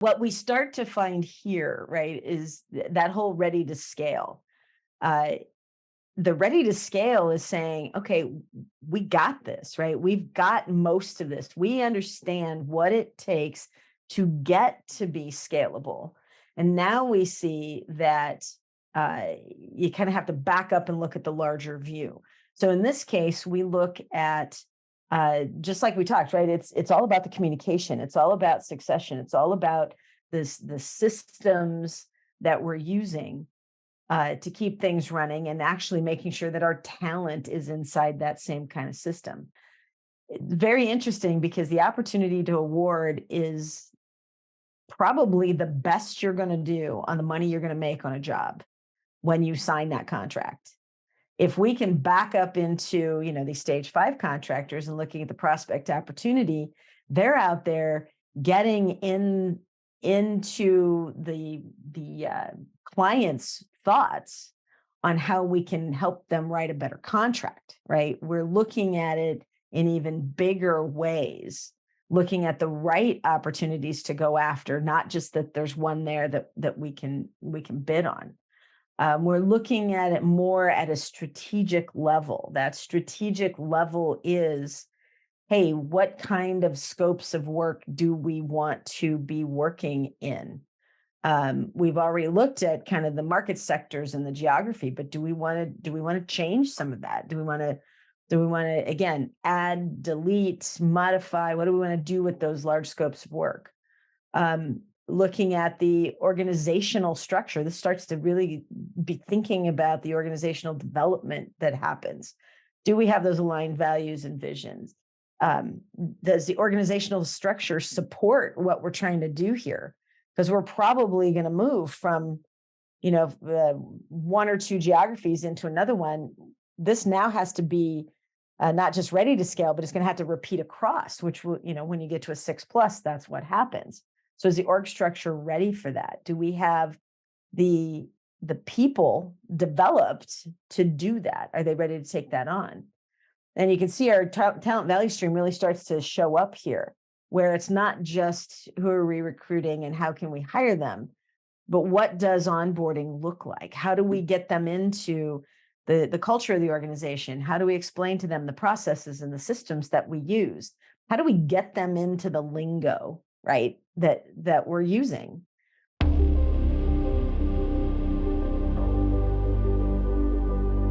What we start to find here, right, is that whole ready to scale. Uh, the ready to scale is saying, okay, we got this, right? We've got most of this. We understand what it takes to get to be scalable. And now we see that you kind of have to back up and look at the larger view. So in this case, we look at just like we talked, right? It's all about the communication. It's all about succession. It's all about the systems that we're using to keep things running and actually making sure that our talent is inside that same kind of system. It's very interesting because the opportunity to award is probably the best you're going to do on the money you're going to make on a job when you sign that contract. If we can back up into, these stage 5 contractors and looking at the prospect opportunity, they're out there getting into the client's thoughts on how we can help them write a better contract, right? We're looking at it in even bigger ways, looking at the right opportunities to go after, not just that there's one there that we can bid on. We're looking at it more at a strategic level. That strategic level is, hey, what kind of scopes of work do we want to be working in? We've already looked at kind of the market sectors and the geography, but do we want to change some of that? Do we want to again add, delete, modify? What do we want to do with those large scopes of work? Looking at the organizational structure, this starts to really be thinking about the organizational development that happens. Do we have those aligned values and visions? Does the organizational structure support what we're trying to do here? Because we're probably going to move from, one or two geographies into another one. This now has to be not just ready to scale, but it's going to have to repeat across, which will, when you get to a 6+, that's what happens. So is the org structure ready for that? Do we have the people developed to do that? Are they ready to take that on? And you can see our talent value stream really starts to show up here, where it's not just who are we recruiting and how can we hire them, but what does onboarding look like? How do we get them into the culture of the organization? How do we explain to them the processes and the systems that we use? How do we get them into the lingo, right, that we're using?